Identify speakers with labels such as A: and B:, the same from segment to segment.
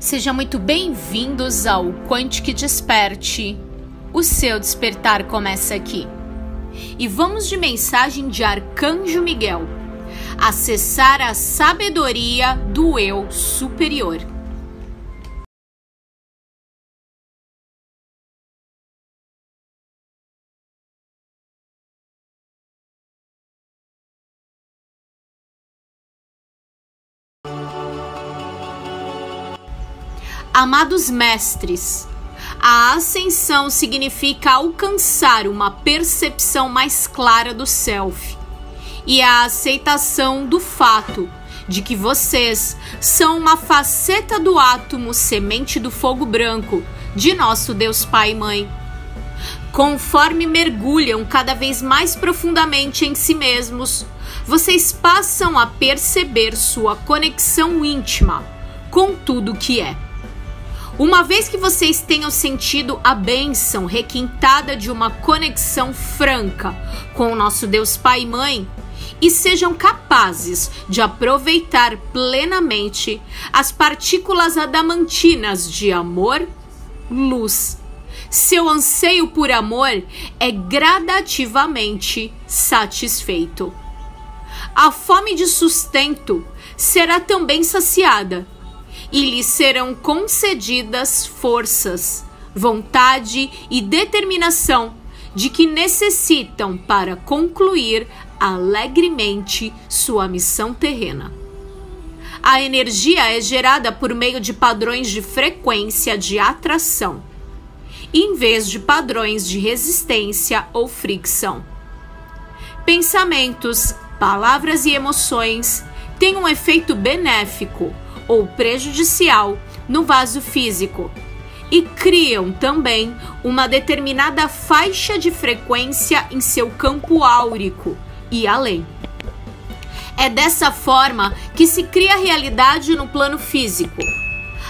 A: Sejam muito bem-vindos ao Quantic Desperte. O seu despertar começa aqui. E vamos de mensagem de Arcanjo Miguel. Acessar a sabedoria do eu superior. Amados mestres, a ascensão significa alcançar uma percepção mais clara do self e a aceitação do fato de que vocês são uma faceta do átomo semente do fogo branco de nosso Deus Pai e Mãe. Conforme mergulham cada vez mais profundamente em si mesmos, vocês passam a perceber sua conexão íntima com tudo que é. Uma vez que vocês tenham sentido a bênção requintada de uma conexão franca com o nosso Deus Pai e Mãe, e sejam capazes de aproveitar plenamente as partículas adamantinas de amor, luz, seu anseio por amor é gradativamente satisfeito. A fome de sustento será também saciada, e lhes serão concedidas forças, vontade e determinação de que necessitam para concluir alegremente sua missão terrena. A energia é gerada por meio de padrões de frequência de atração, em vez de padrões de resistência ou fricção. Pensamentos, palavras e emoções têm um efeito benéfico ou prejudicial no vaso físico e criam também uma determinada faixa de frequência em seu campo áurico e além. É dessa forma que se cria a realidade no plano físico.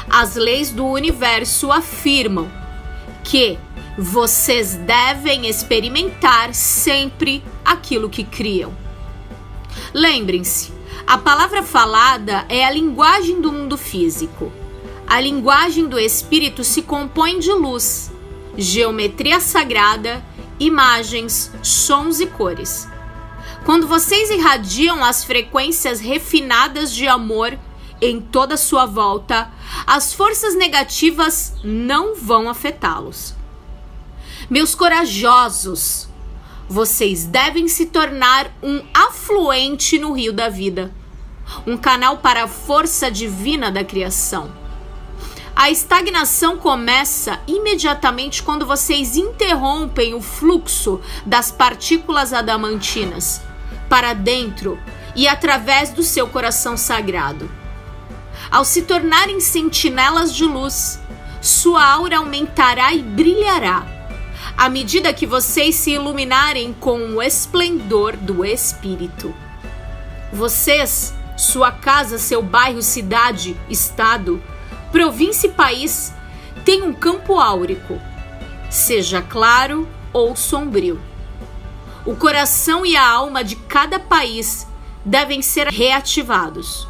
A: As leis do universo afirmam que vocês devem experimentar sempre aquilo que criam. Lembrem-se, a palavra falada é a linguagem do mundo físico. A linguagem do espírito se compõe de luz, geometria sagrada, imagens, sons e cores. Quando vocês irradiam as frequências refinadas de amor em toda a sua volta, as forças negativas não vão afetá-los. Meus corajosos, vocês devem se tornar um afluente no rio da vida, um canal para a força divina da criação. A estagnação começa imediatamente quando vocês interrompem o fluxo das partículas adamantinas para dentro e através do seu coração sagrado. Ao se tornarem sentinelas de luz, sua aura aumentará e brilhará à medida que vocês se iluminarem com o esplendor do Espírito. Vocês, sua casa, seu bairro, cidade, estado, província e país, têm um campo áurico, seja claro ou sombrio. O coração e a alma de cada país devem ser reativados.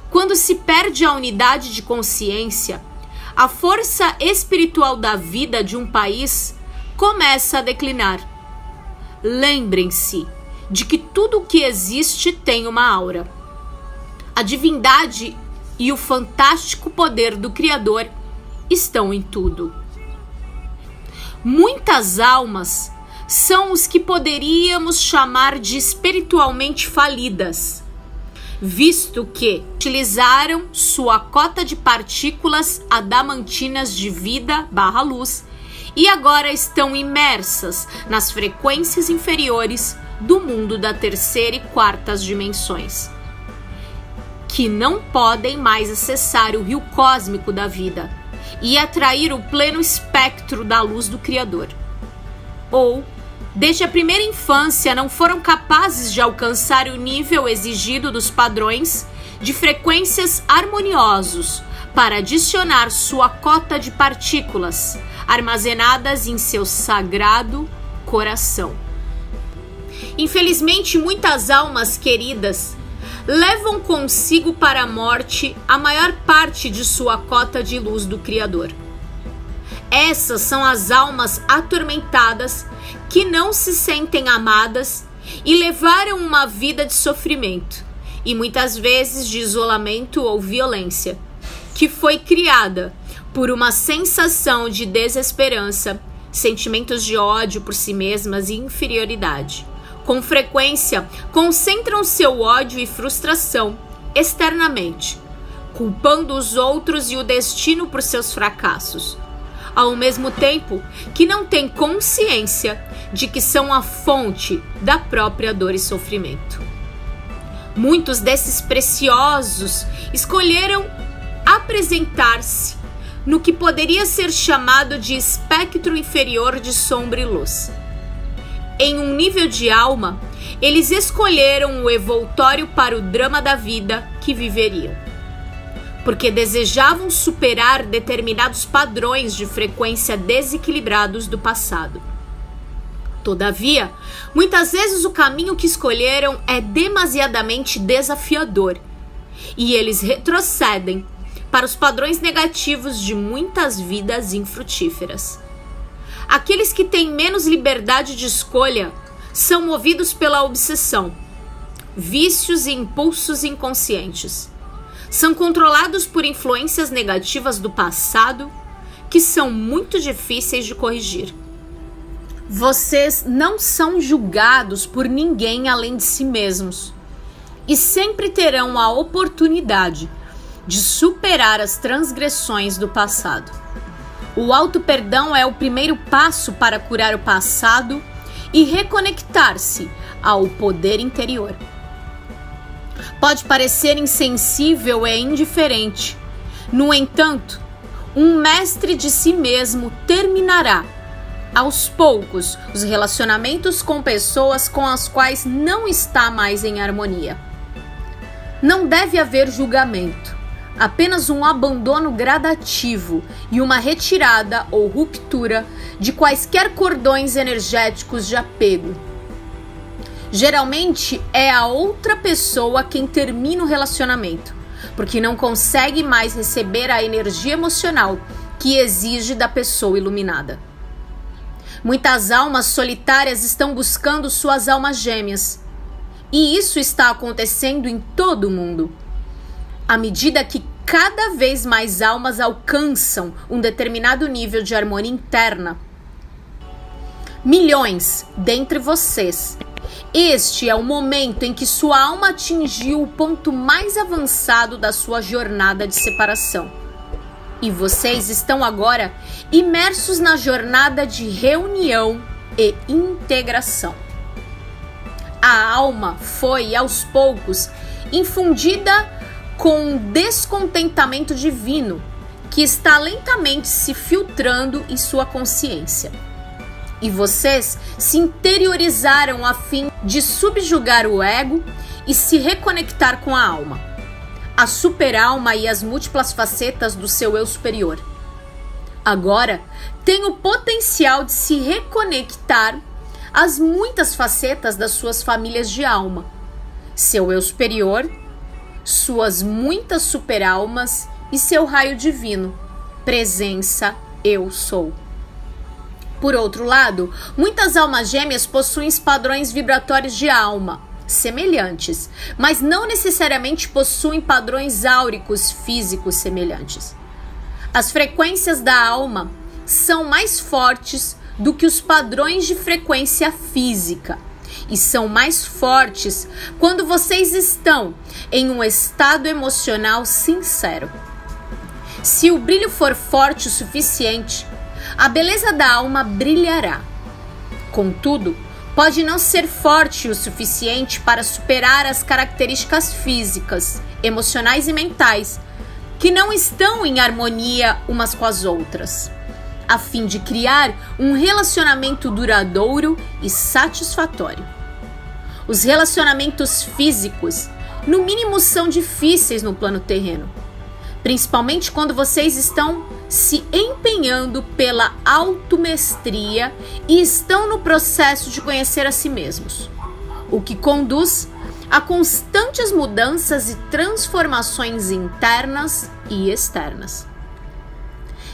A: Quando se perde a unidade de consciência, a força espiritual da vida de um país começa a declinar. Lembrem-se de que tudo o que existe tem uma aura. A divindade e o fantástico poder do Criador estão em tudo. Muitas almas são os que poderíamos chamar de espiritualmente falidas, visto que utilizaram sua cota de partículas adamantinas de vida/luz e agora estão imersas nas frequências inferiores do mundo da terceira e quartas dimensões, que não podem mais acessar o rio cósmico da vida e atrair o pleno espectro da luz do Criador. Ou, desde a primeira infância, não foram capazes de alcançar o nível exigido dos padrões de frequências harmoniosos para adicionar sua cota de partículas armazenadas em seu sagrado coração. Infelizmente, muitas almas queridas levam consigo para a morte a maior parte de sua cota de luz do Criador. Essas são as almas atormentadas que não se sentem amadas e levaram uma vida de sofrimento e muitas vezes de isolamento ou violência, que foi criada por uma sensação de desesperança, sentimentos de ódio por si mesmas e inferioridade. Com frequência, concentram seu ódio e frustração externamente, culpando os outros e o destino por seus fracassos, ao mesmo tempo que não têm consciência de que são a fonte da própria dor e sofrimento. Muitos desses preciosos escolheram apresentar-se no que poderia ser chamado de espectro inferior de sombra e luz. Em um nível de alma, eles escolheram o envoltório para o drama da vida que viveriam, porque desejavam superar determinados padrões de frequência desequilibrados do passado. Todavia, muitas vezes o caminho que escolheram é demasiadamente desafiador e eles retrocedem para os padrões negativos de muitas vidas infrutíferas. Aqueles que têm menos liberdade de escolha são movidos pela obsessão, vícios e impulsos inconscientes. São controlados por influências negativas do passado que são muito difíceis de corrigir. Vocês não são julgados por ninguém além de si mesmos e sempre terão a oportunidade de superar as transgressões do passado. O auto-perdão é o primeiro passo para curar o passado e reconectar-se ao poder interior. Pode parecer insensível e indiferente. No entanto, um mestre de si mesmo terminará, aos poucos, os relacionamentos com pessoas com as quais não está mais em harmonia. Não deve haver julgamento, apenas um abandono gradativo e uma retirada ou ruptura de quaisquer cordões energéticos de apego. Geralmente é a outra pessoa quem termina o relacionamento, porque não consegue mais receber a energia emocional que exige da pessoa iluminada. Muitas almas solitárias estão buscando suas almas gêmeas, e isso está acontecendo em todo o mundo. À medida que cada vez mais almas alcançam um determinado nível de harmonia interna, milhões dentre vocês, este é o momento em que sua alma atingiu o ponto mais avançado da sua jornada de separação. E vocês estão agora imersos na jornada de reunião e integração. A alma foi, aos poucos, infundida com um descontentamento divino que está lentamente se filtrando em sua consciência. E vocês se interiorizaram a fim de subjugar o ego e se reconectar com a alma, a super-alma e as múltiplas facetas do seu eu superior. Agora, tem o potencial de se reconectar às muitas facetas das suas famílias de alma, seu eu superior, suas muitas super-almas e seu raio divino, presença eu sou. Por outro lado, muitas almas gêmeas possuem padrões vibratórios de alma semelhantes, mas não necessariamente possuem padrões áuricos físicos semelhantes. As frequências da alma são mais fortes do que os padrões de frequência física e são mais fortes quando vocês estão em um estado emocional sincero. Se o brilho for forte o suficiente, a beleza da alma brilhará. Contudo, pode não ser forte o suficiente para superar as características físicas, emocionais e mentais que não estão em harmonia umas com as outras, a fim de criar um relacionamento duradouro e satisfatório. Os relacionamentos físicos, no mínimo, são difíceis no plano terreno, principalmente quando vocês estão se empenhando pela automestria e estão no processo de conhecer a si mesmos, o que conduz a constantes mudanças e transformações internas e externas.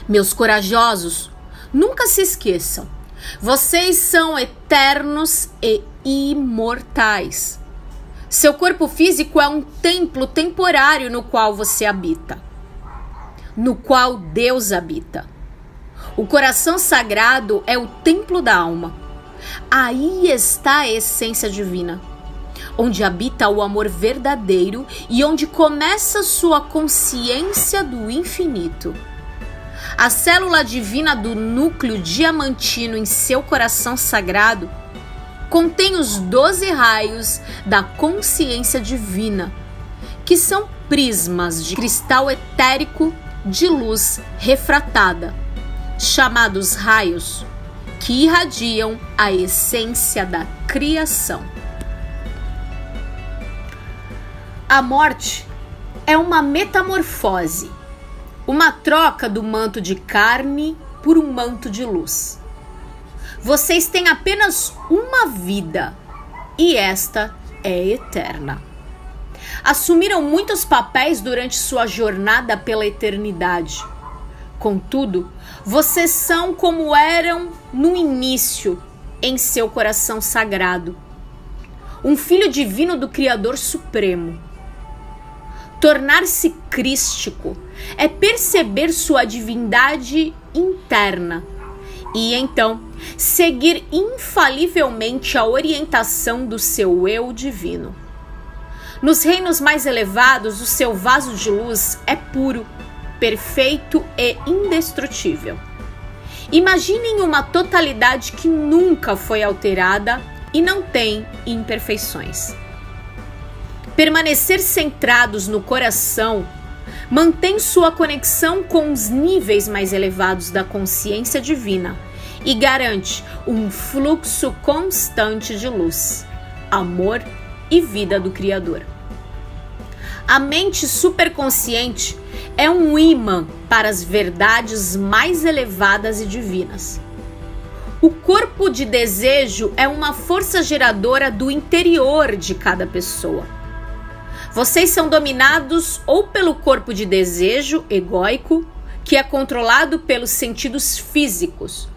A: Meus corajosos, nunca se esqueçam, vocês são eternos e imortais. Seu corpo físico é um templo temporário no qual você habita, no qual Deus habita. O coração sagrado é o templo da alma. Aí está a essência divina, onde habita o amor verdadeiro e onde começa sua consciência do infinito. A célula divina do núcleo diamantino em seu coração sagrado contém os 12 raios da consciência divina, que são prismas de cristal etérico de luz refratada, chamados raios, que irradiam a essência da criação. A morte é uma metamorfose, uma troca do manto de carne por um manto de luz. Vocês têm apenas uma vida e esta é eterna. Assumiram muitos papéis durante sua jornada pela eternidade. Contudo, vocês são como eram no início em seu coração sagrado, um filho divino do Criador Supremo. Tornar-se crístico é perceber sua divindade interna e então seguir infalivelmente a orientação do seu eu divino. Nos reinos mais elevados, o seu vaso de luz é puro, perfeito e indestrutível. Imaginem uma totalidade que nunca foi alterada e não tem imperfeições. Permanecer centrados no coração mantém sua conexão com os níveis mais elevados da consciência divina e garante um fluxo constante de luz, amor e vida do Criador. A mente superconsciente é um imã para as verdades mais elevadas e divinas. O corpo de desejo é uma força geradora do interior de cada pessoa. Vocês são dominados ou pelo corpo de desejo egóico, que é controlado pelos sentidos físicos,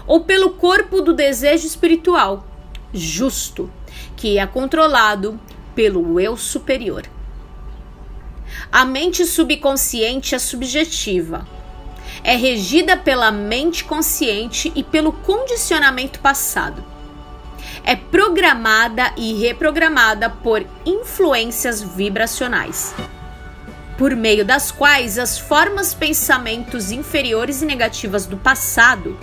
A: ou pelo corpo do desejo espiritual, justo, que é controlado pelo eu superior. A mente subconsciente é subjetiva. É regida pela mente consciente e pelo condicionamento passado. É programada e reprogramada por influências vibracionais, por meio das quais as formas pensamentos inferiores e negativas do passado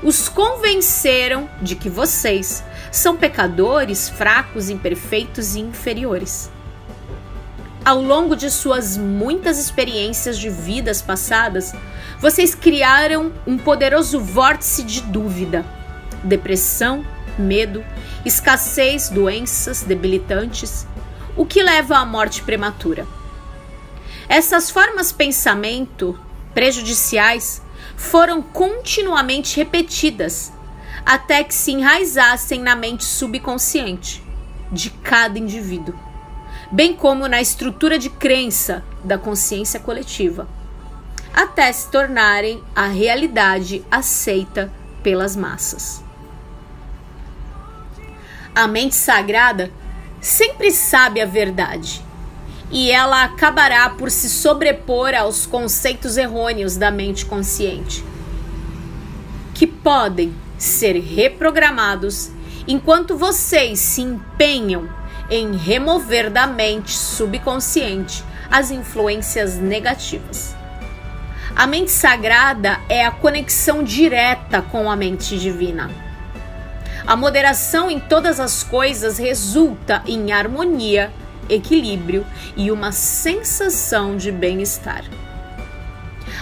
A: os convenceram de que vocês são pecadores, fracos, imperfeitos e inferiores. Ao longo de suas muitas experiências de vidas passadas, vocês criaram um poderoso vórtice de dúvida, depressão, medo, escassez, doenças debilitantes, o que leva à morte prematura. Essas formas de pensamento prejudiciais foram continuamente repetidas até que se enraizassem na mente subconsciente de cada indivíduo, bem como na estrutura de crença da consciência coletiva, até se tornarem a realidade aceita pelas massas. A mente sagrada sempre sabe a verdade, e ela acabará por se sobrepor aos conceitos errôneos da mente consciente, que podem ser reprogramados enquanto vocês se empenham em remover da mente subconsciente as influências negativas. A mente sagrada é a conexão direta com a mente divina. A moderação em todas as coisas resulta em harmonia, equilíbrio e uma sensação de bem-estar.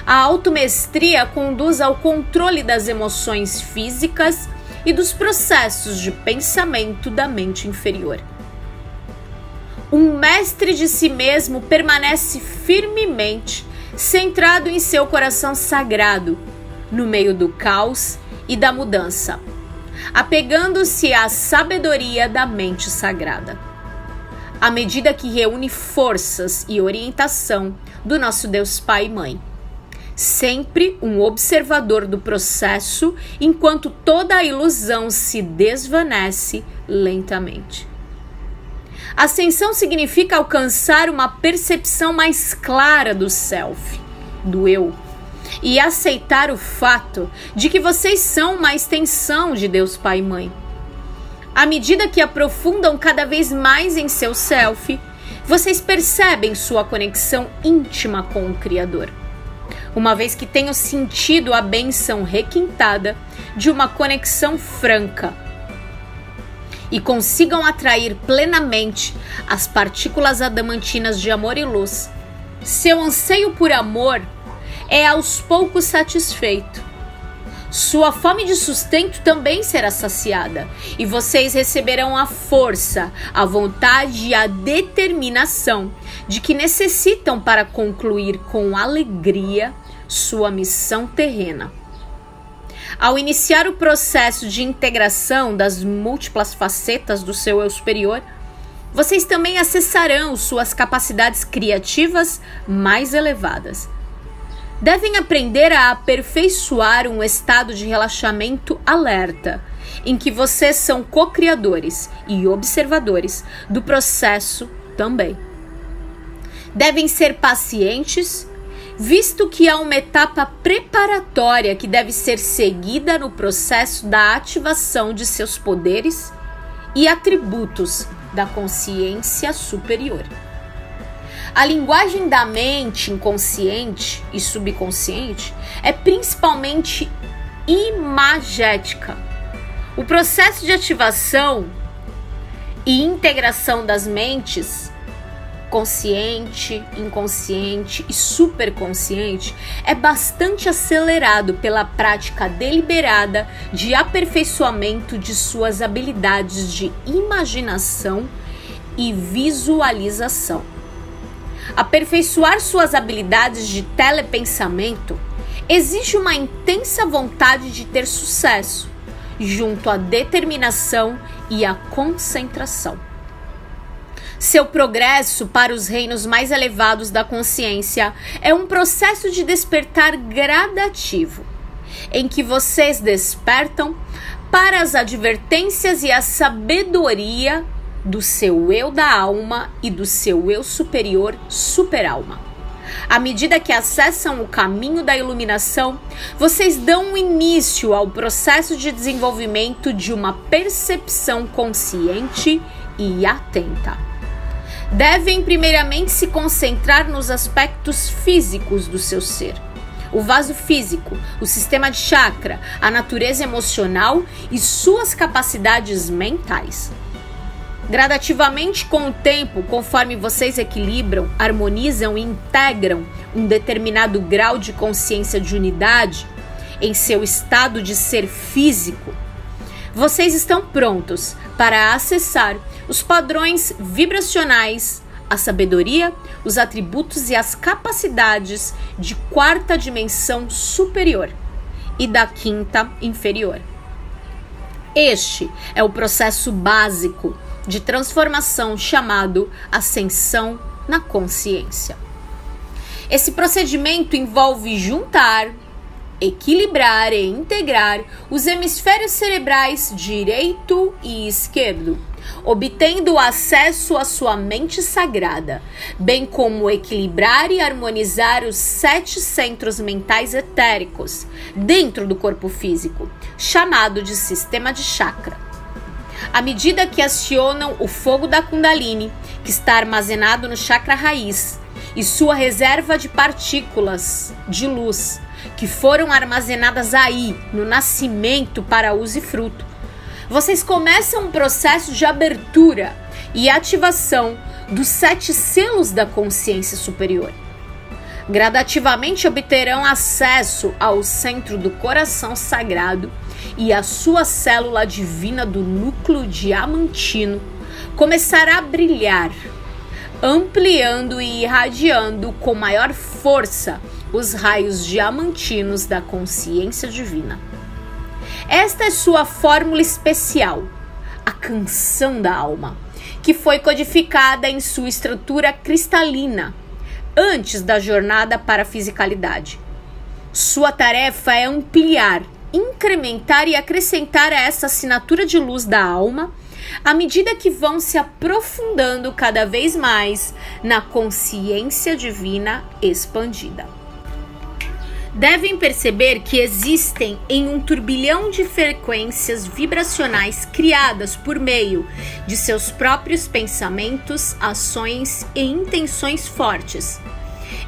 A: A automestria conduz ao controle das emoções físicas e dos processos de pensamento da mente inferior. Um mestre de si mesmo permanece firmemente centrado em seu coração sagrado, no meio do caos e da mudança, apegando-se à sabedoria da mente sagrada. à medida que reúne forças e orientação do nosso Deus Pai e Mãe. Sempre um observador do processo, enquanto toda a ilusão se desvanece lentamente. Ascensão significa alcançar uma percepção mais clara do self, do eu, e aceitar o fato de que vocês são uma extensão de Deus Pai e Mãe. À medida que aprofundam cada vez mais em seu self, vocês percebem sua conexão íntima com o Criador, uma vez que tenham sentido a bênção requintada de uma conexão franca e consigam atrair plenamente as partículas adamantinas de amor e luz. Seu anseio por amor é aos poucos satisfeito. Sua fome de sustento também será saciada, e vocês receberão a força, a vontade e a determinação de que necessitam para concluir com alegria sua missão terrena. Ao iniciar o processo de integração das múltiplas facetas do seu eu superior, vocês também acessarão suas capacidades criativas mais elevadas. Devem aprender a aperfeiçoar um estado de relaxamento alerta, em que vocês são co-criadores e observadores do processo também. Devem ser pacientes, visto que há uma etapa preparatória que deve ser seguida no processo da ativação de seus poderes e atributos da consciência superior. A linguagem da mente inconsciente e subconsciente é principalmente imagética. O processo de ativação e integração das mentes consciente, inconsciente e superconsciente é bastante acelerado pela prática deliberada de aperfeiçoamento de suas habilidades de imaginação e visualização. Aperfeiçoar suas habilidades de telepensamento exige uma intensa vontade de ter sucesso, junto à determinação e à concentração. Seu progresso para os reinos mais elevados da consciência é um processo de despertar gradativo, em que vocês despertam para as advertências e a sabedoria do seu eu da alma e do seu eu superior superalma. À medida que acessam o caminho da iluminação, vocês dão início ao processo de desenvolvimento de uma percepção consciente e atenta. Devem primeiramente se concentrar nos aspectos físicos do seu ser. O vaso físico, o sistema de chakra, a natureza emocional e suas capacidades mentais. Gradativamente, com o tempo, conforme vocês equilibram, harmonizam e integram um determinado grau de consciência de unidade em seu estado de ser físico, vocês estão prontos para acessar os padrões vibracionais, a sabedoria, os atributos e as capacidades de quarta dimensão superior e da quinta inferior. Este é o processo básico de transformação chamado ascensão na consciência. Esse procedimento envolve juntar, equilibrar e integrar os hemisférios cerebrais direito e esquerdo, obtendo acesso à sua mente sagrada, bem como equilibrar e harmonizar os 7 centros mentais etéricos dentro do corpo físico, chamado de sistema de chakra. À medida que acionam o fogo da Kundalini, que está armazenado no chakra raiz, e sua reserva de partículas de luz, que foram armazenadas aí no nascimento para uso e fruto, vocês começam um processo de abertura e ativação dos 7 selos da consciência superior. Gradativamente obterão acesso ao centro do coração sagrado e a sua célula divina do núcleo diamantino começará a brilhar, ampliando e irradiando com maior força os raios diamantinos da consciência divina. Esta é sua fórmula especial, a canção da alma, que foi codificada em sua estrutura cristalina, antes da jornada para a fisicalidade. Sua tarefa é ampliar, incrementar e acrescentar a essa assinatura de luz da alma, à medida que vão se aprofundando cada vez mais na consciência divina expandida. Devem perceber que existem em um turbilhão de frequências vibracionais criadas por meio de seus próprios pensamentos, ações e intenções fortes,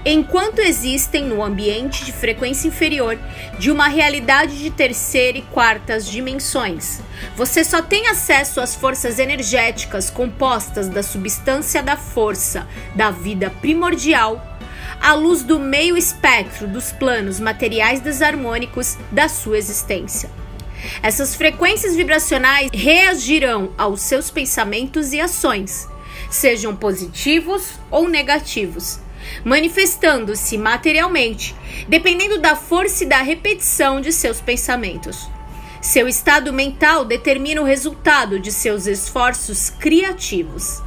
A: enquanto existem no ambiente de frequência inferior de uma realidade de terceira e quartas dimensões. Você só tem acesso às forças energéticas compostas da substância da força da vida primordial, à luz do meio espectro dos planos materiais desarmônicos da sua existência. Essas frequências vibracionais reagirão aos seus pensamentos e ações, sejam positivos ou negativos, manifestando-se materialmente, dependendo da força e da repetição de seus pensamentos. Seu estado mental determina o resultado de seus esforços criativos.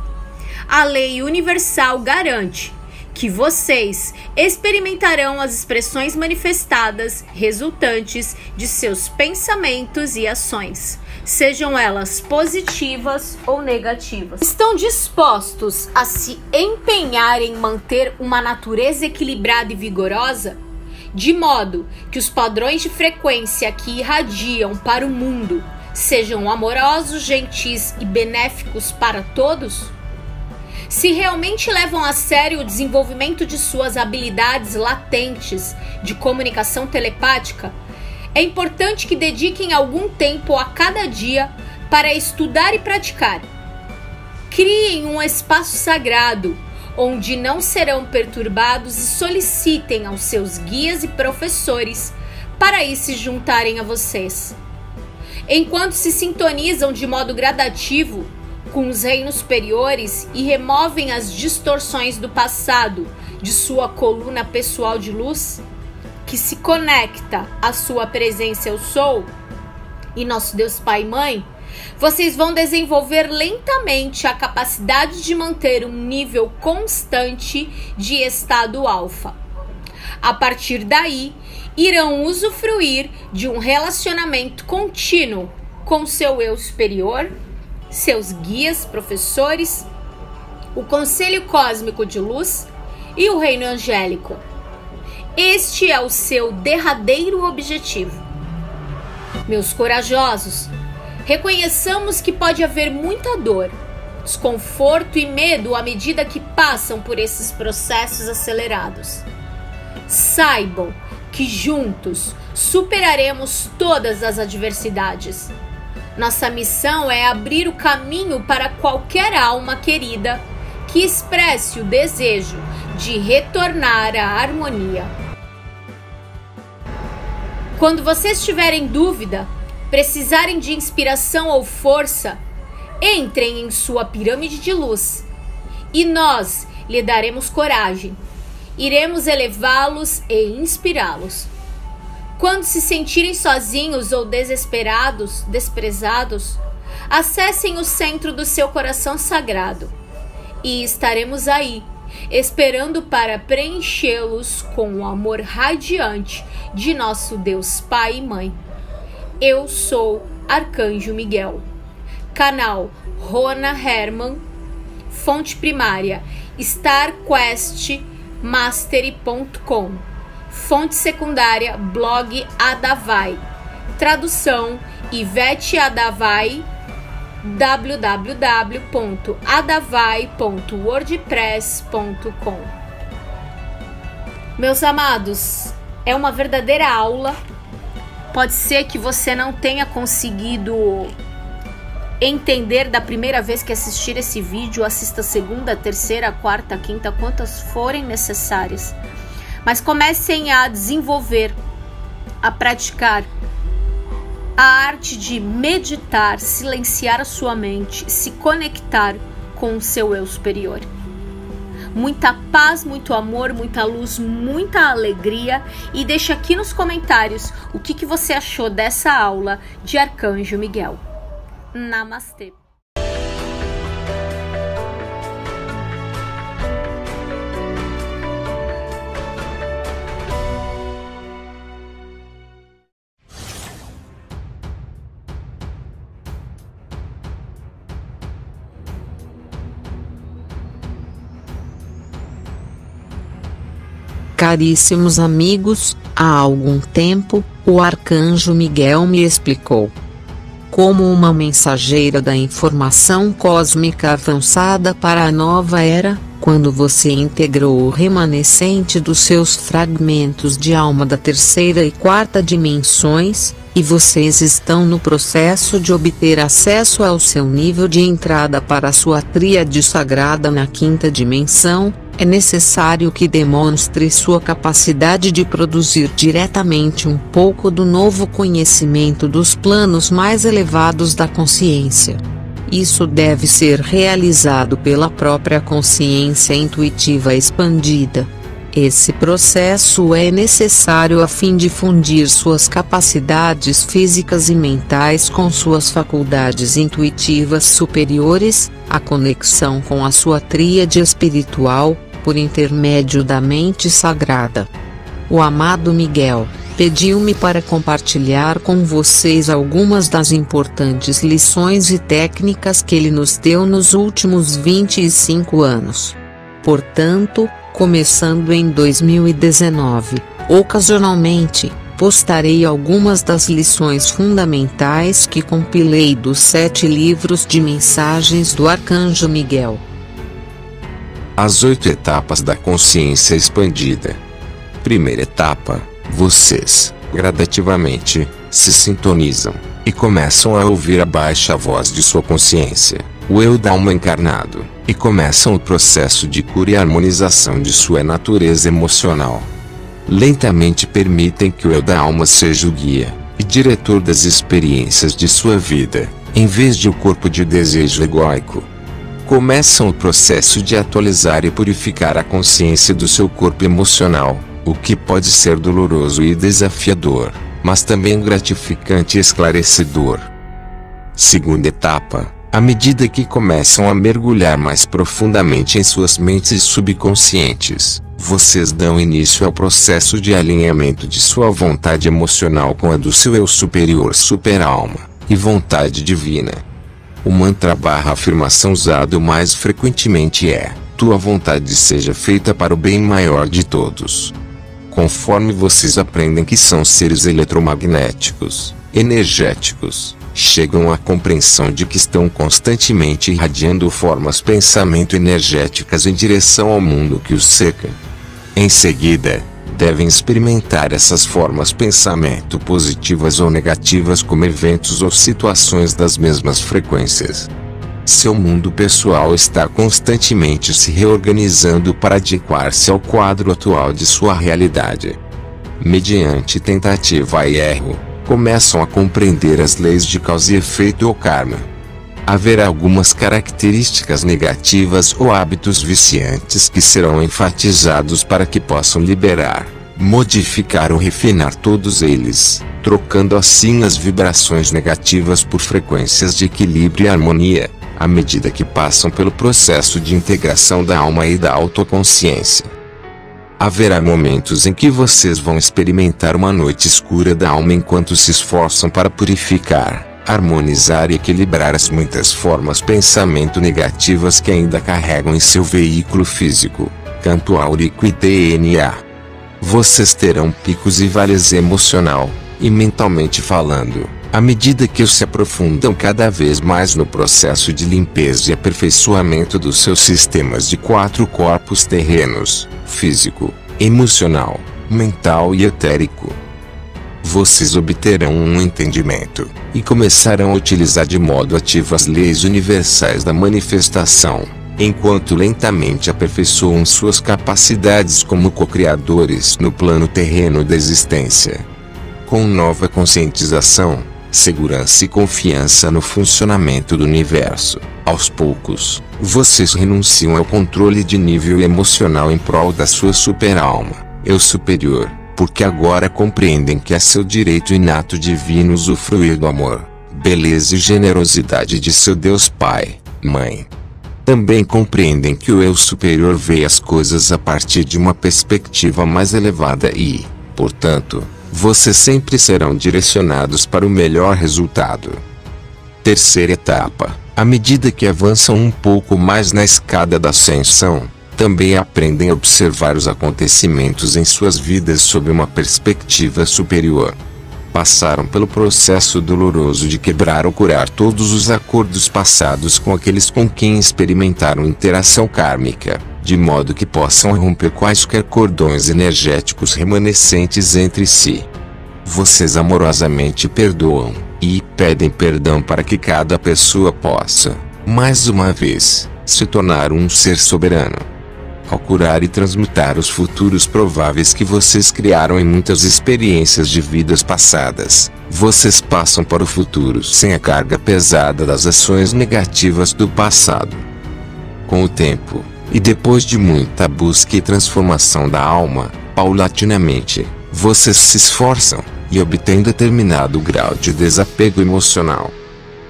A: A lei universal garante que vocês experimentarão as expressões manifestadas resultantes de seus pensamentos e ações, sejam elas positivas ou negativas. Estão dispostos a se empenhar em manter uma natureza equilibrada e vigorosa, de modo que os padrões de frequência que irradiam para o mundo sejam amorosos, gentis e benéficos para todos? Se realmente levam a sério o desenvolvimento de suas habilidades latentes de comunicação telepática, é importante que dediquem algum tempo a cada dia para estudar e praticar. Criem um espaço sagrado, onde não serão perturbados, e solicitem aos seus guias e professores para aí se juntarem a vocês. Enquanto se sintonizam de modo gradativo com os reinos superiores e removem as distorções do passado de sua coluna pessoal de luz, que se conecta à sua presença Eu Sou e nosso Deus Pai e Mãe, vocês vão desenvolver lentamente a capacidade de manter um nível constante de estado alfa. A partir daí, irão usufruir de um relacionamento contínuo com seu eu superior, seus guias, professores, o Conselho Cósmico de Luz e o Reino Angélico. Este é o seu derradeiro objetivo. Meus corajosos, reconheçamos que pode haver muita dor, desconforto e medo à medida que passam por esses processos acelerados. Saibam que juntos superaremos todas as adversidades. Nossa missão é abrir o caminho para qualquer alma querida que expresse o desejo de retornar à harmonia. Quando vocês tiverem dúvida, precisarem de inspiração ou força, entrem em sua pirâmide de luz e nós lhe daremos coragem. Iremos elevá-los e inspirá-los. Quando se sentirem sozinhos ou desesperados, desprezados, acessem o centro do seu coração sagrado e estaremos aí, esperando para preenchê-los com o amor radiante de nosso Deus Pai e Mãe. Eu sou Arcanjo Miguel. Canal Rona Herman. Fonte primária starquestmastery.com. Fonte secundária blog Adavai. Tradução Ivete Adavai, www.adavai.wordpress.com. Meus amados, é uma verdadeira aula. Pode ser que você não tenha conseguido entender da primeira vez que assistir esse vídeo, assista a segunda, terceira, quarta, quinta, quantas forem necessárias. Mas comecem a desenvolver, a praticar a arte de meditar, silenciar a sua mente, se conectar com o seu eu superior. Muita paz, muito amor, muita luz, muita alegria. E deixa aqui nos comentários o que você achou dessa aula de Arcanjo Miguel. Namastê.
B: caríssimos amigos, há algum tempo, o Arcanjo Miguel me explicou. Como uma mensageira da informação cósmica avançada para a nova era, quando você integrou o remanescente dos seus fragmentos de alma da terceira e quarta dimensões, e vocês estão no processo de obter acesso ao seu nível de entrada para a sua tríade sagrada na quinta dimensão, é necessário que demonstre sua capacidade de produzir diretamente um pouco do novo conhecimento dos planos mais elevados da consciência. Isso deve ser realizado pela própria consciência intuitiva expandida. Esse processo é necessário a fim de fundir suas capacidades físicas e mentais com suas faculdades intuitivas superiores, a conexão com a sua tríade espiritual, por intermédio da mente sagrada. O amado Miguel pediu-me para compartilhar com vocês algumas das importantes lições e técnicas que ele nos deu nos últimos 25 anos. Portanto, começando em 2019, ocasionalmente, postarei algumas das lições fundamentais que compilei dos 7 livros de mensagens do Arcanjo Miguel.
C: As 8 etapas da consciência expandida. Primeira etapa: vocês, gradativamente, se sintonizam e começam a ouvir a baixa voz de sua consciência, o eu da alma encarnado, e começam o processo de cura e harmonização de sua natureza emocional. Lentamente permitem que o eu da alma seja o guia e diretor das experiências de sua vida, em vez de o corpo de desejo egóico. Começam o processo de atualizar e purificar a consciência do seu corpo emocional, o que pode ser doloroso e desafiador, mas também gratificante e esclarecedor. Segunda etapa: à medida que começam a mergulhar mais profundamente em suas mentes subconscientes, vocês dão início ao processo de alinhamento de sua vontade emocional com a do seu eu superior, super-alma e vontade divina. O mantra / afirmação usado mais frequentemente é: tua vontade seja feita para o bem maior de todos. Conforme vocês aprendem que são seres eletromagnéticos, energéticos, chegam à compreensão de que estão constantemente irradiando formas pensamento energéticas em direção ao mundo que os cerca. Em seguida, devem experimentar essas formas pensamento positivas ou negativas como eventos ou situações das mesmas frequências. Seu mundo pessoal está constantemente se reorganizando para adequar-se ao quadro atual de sua realidade. Mediante tentativa e erro, começam a compreender as leis de causa e efeito ou karma. Haverá algumas características negativas ou hábitos viciantes que serão enfatizados para que possam liberar, modificar ou refinar todos eles, trocando assim as vibrações negativas por frequências de equilíbrio e harmonia, à medida que passam pelo processo de integração da alma e da autoconsciência. Haverá momentos em que vocês vão experimentar uma noite escura da alma enquanto se esforçam para purificar, harmonizar e equilibrar as muitas formas pensamento negativas que ainda carregam em seu veículo físico, campo áurico e DNA. Vocês terão picos e vales emocional e mentalmente falando, à medida que se aprofundam cada vez mais no processo de limpeza e aperfeiçoamento dos seus sistemas de 4 corpos terrenos: físico, emocional, mental e etérico. Vocês obterão um entendimento e começarão a utilizar de modo ativo as leis universais da manifestação, enquanto lentamente aperfeiçoam suas capacidades como co-criadores no plano terreno da existência. Com nova conscientização, segurança e confiança no funcionamento do universo, aos poucos, vocês renunciam ao controle de nível emocional em prol da sua super-alma, eu superior, porque agora compreendem que é seu direito inato divino usufruir do amor, beleza e generosidade de seu Deus Pai, Mãe. Também compreendem que o eu superior vê as coisas a partir de uma perspectiva mais elevada e, portanto, vocês sempre serão direcionados para o melhor resultado. Terceira etapa: à medida que avançam um pouco mais na escada da ascensão, Também aprendem a observar os acontecimentos em suas vidas sob uma perspectiva superior. Passaram pelo processo doloroso de quebrar ou curar todos os acordos passados com aqueles com quem experimentaram interação kármica, de modo que possam romper quaisquer cordões energéticos remanescentes entre si. Vocês amorosamente perdoam, e pedem perdão para que cada pessoa possa, mais uma vez, se tornar um ser soberano. Ao curar e transmutar os futuros prováveis que vocês criaram em muitas experiências de vidas passadas, vocês passam para o futuro sem a carga pesada das ações negativas do passado. Com o tempo, e depois de muita busca e transformação da alma, paulatinamente, vocês se esforçam e obtêm determinado grau de desapego emocional.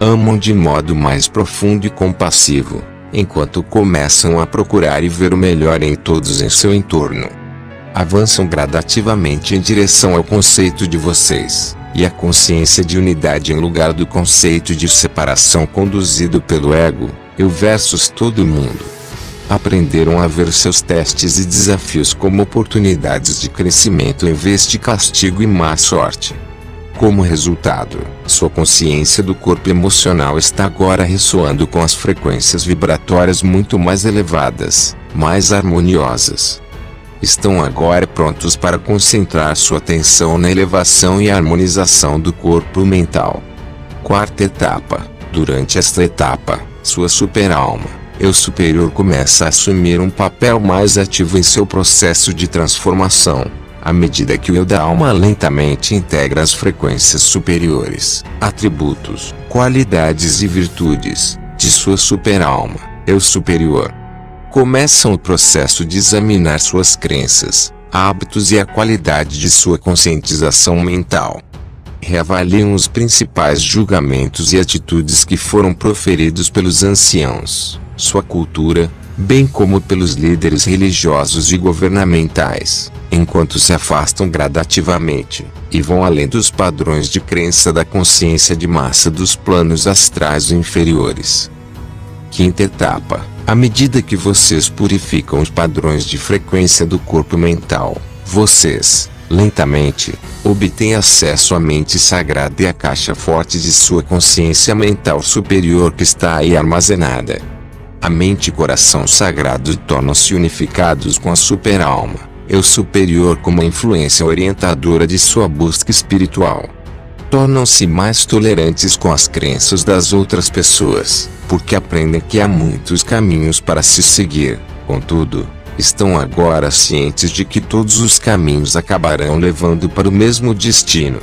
C: Amam de modo mais profundo e compassivo, enquanto começam a procurar e ver o melhor em todos em seu entorno. Avançam gradativamente em direção ao conceito de vocês, e a consciência de unidade em lugar do conceito de separação conduzido pelo ego, eu versus todo mundo. Aprenderam a ver seus testes e desafios como oportunidades de crescimento em vez de castigo e má sorte. Como resultado, sua consciência do corpo emocional está agora ressoando com as frequências vibratórias muito mais elevadas, mais harmoniosas. Estão agora prontos para concentrar sua atenção na elevação e harmonização do corpo mental. Quarta etapa. Durante esta etapa, sua superalma, eu superior, começa a assumir um papel mais ativo em seu processo de transformação. À medida que o eu da alma lentamente integra as frequências superiores, atributos, qualidades e virtudes de sua superalma, eu superior. Começam o processo de examinar suas crenças, hábitos e a qualidade de sua conscientização mental. Reavaliam os principais julgamentos e atitudes que foram proferidos pelos anciãos, sua cultura, bem como pelos líderes religiosos e governamentais, enquanto se afastam gradativamente, e vão além dos padrões de crença da consciência de massa dos planos astrais inferiores. Quinta etapa. À medida que vocês purificam os padrões de frequência do corpo mental, vocês, lentamente, obtêm acesso à mente sagrada e à caixa forte de sua consciência mental superior que está aí armazenada. A mente e coração sagrado tornam-se unificados com a superalma, eu superior, como a influência orientadora de sua busca espiritual. Tornam-se mais tolerantes com as crenças das outras pessoas, porque aprendem que há muitos caminhos para se seguir. Contudo, estão agora cientes de que todos os caminhos acabarão levando para o mesmo destino.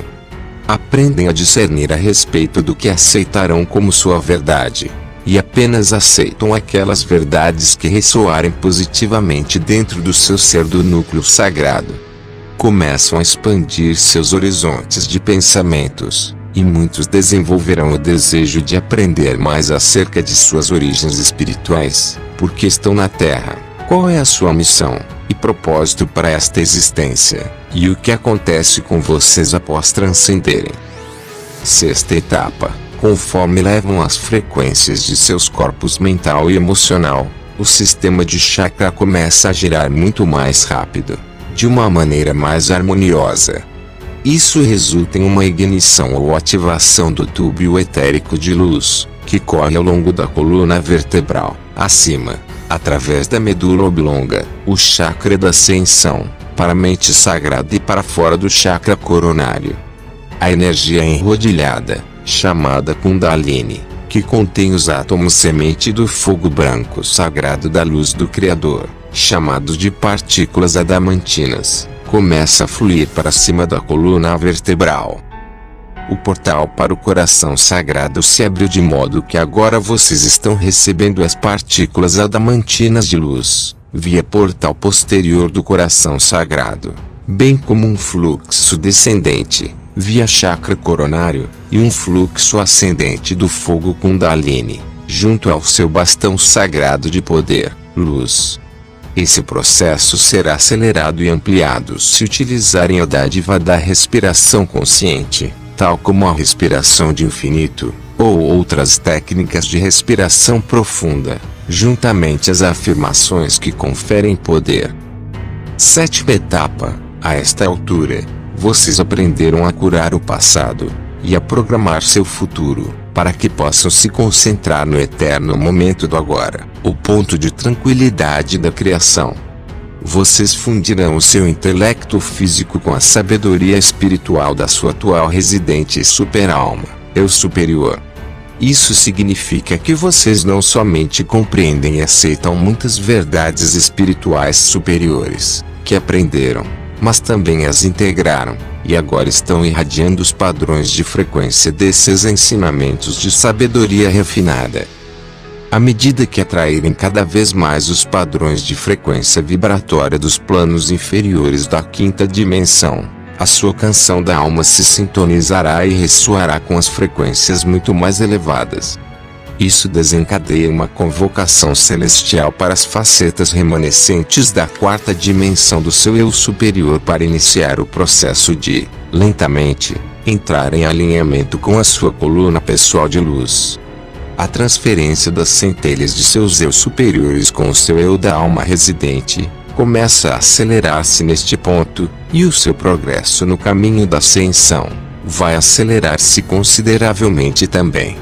C: Aprendem a discernir a respeito do que aceitarão como sua verdade, e apenas aceitam aquelas verdades que ressoarem positivamente dentro do seu ser do núcleo sagrado. Começam a expandir seus horizontes de pensamentos, e muitos desenvolverão o desejo de aprender mais acerca de suas origens espirituais, porque estão na Terra. Qual é a sua missão e propósito para esta existência, e o que acontece com vocês após transcenderem? Sexta etapa. Conforme levam as frequências de seus corpos mental e emocional, o sistema de chakra começa a girar muito mais rápido, de uma maneira mais harmoniosa. Isso resulta em uma ignição ou ativação do tubo etérico de luz, que corre ao longo da coluna vertebral, acima, através da medula oblonga, o chakra da ascensão, para a mente sagrada e para fora do chakra coronário. A energia enrodilhada, chamada Kundalini, que contém os átomos semente do fogo branco sagrado da luz do Criador, chamados de partículas adamantinas, começa a fluir para cima da coluna vertebral. O portal para o coração sagrado se abriu de modo que agora vocês estão recebendo as partículas adamantinas de luz, via portal posterior do coração sagrado, bem como um fluxo descendente, via chakra coronário, e um fluxo ascendente do fogo Kundalini, junto ao seu bastão sagrado de poder, luz. Esse processo será acelerado e ampliado se utilizarem a dádiva da respiração consciente, tal como a respiração de infinito, ou outras técnicas de respiração profunda, juntamente às afirmações que conferem poder. Sétima etapa. A esta altura, vocês aprenderam a curar o passado e a programar seu futuro, para que possam se concentrar no eterno momento do agora, o ponto de tranquilidade da criação. Vocês fundirão o seu intelecto físico com a sabedoria espiritual da sua atual residente e super-alma, eu superior. Isso significa que vocês não somente compreendem e aceitam muitas verdades espirituais superiores, que aprenderam, mas também as integraram, e agora estão irradiando os padrões de frequência desses ensinamentos de sabedoria refinada. À medida que atraírem cada vez mais os padrões de frequência vibratória dos planos inferiores da quinta dimensão, a sua canção da alma se sintonizará e ressoará com as frequências muito mais elevadas. Isso desencadeia uma convocação celestial para as facetas remanescentes da quarta dimensão do seu eu superior para iniciar o processo de, lentamente, entrar em alinhamento com a sua coluna pessoal de luz. A transferência das centelhas de seus eu superiores com o seu eu da alma residente começa a acelerar-se neste ponto, e o seu progresso no caminho da ascensão vai acelerar-se consideravelmente também.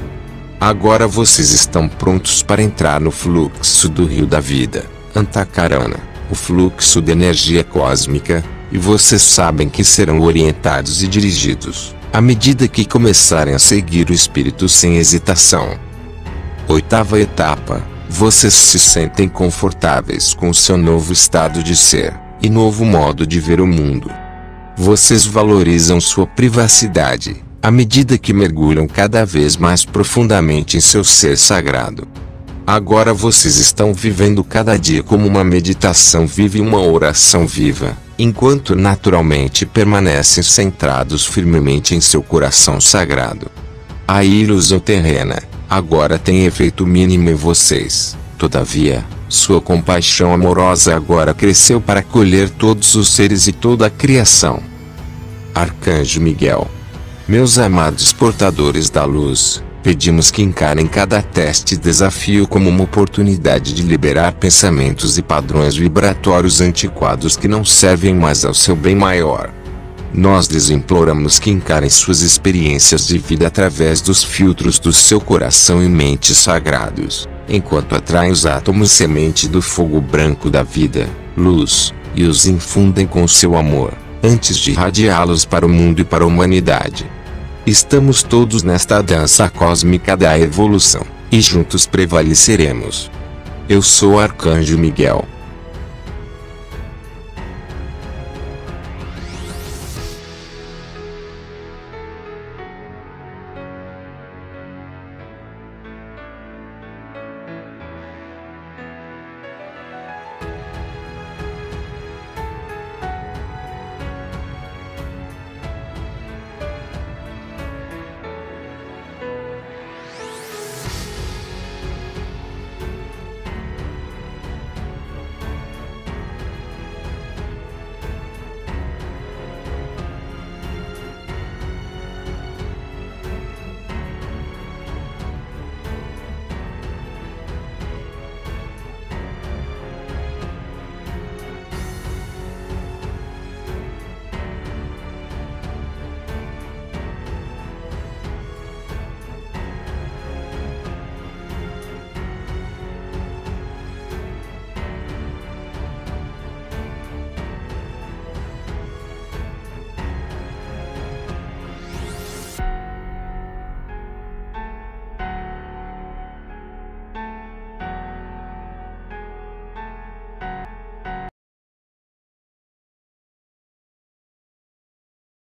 C: Agora vocês estão prontos para entrar no fluxo do rio da vida, Antakarana, o fluxo de energia cósmica, e vocês sabem que serão orientados e dirigidos, à medida que começarem a seguir o Espírito sem hesitação. Oitava etapa. Vocês se sentem confortáveis com seu novo estado de ser, e novo modo de ver o mundo. Vocês valorizam sua privacidade, à medida que mergulham cada vez mais profundamente em seu ser sagrado. Agora vocês estão vivendo cada dia como uma meditação viva e uma oração viva, enquanto naturalmente permanecem centrados firmemente em seu coração sagrado. A ilusão terrena agora tem efeito mínimo em vocês. Todavia, sua compaixão amorosa agora cresceu para acolher todos os seres e toda a criação. Arcanjo Miguel. Meus amados portadores da luz, pedimos que encarem cada teste e desafio como uma oportunidade de liberar pensamentos e padrões vibratórios antiquados que não servem mais ao seu bem maior. Nós lhes imploramos que encarem suas experiências de vida através dos filtros do seu coração e mente sagrados, enquanto atraem os átomos semente do fogo branco da vida, luz, e os infundem com seu amor, antes de irradiá-los para o mundo e para a humanidade. Estamos todos nesta dança cósmica da evolução, e juntos prevaleceremos. Eu sou Arcanjo Miguel.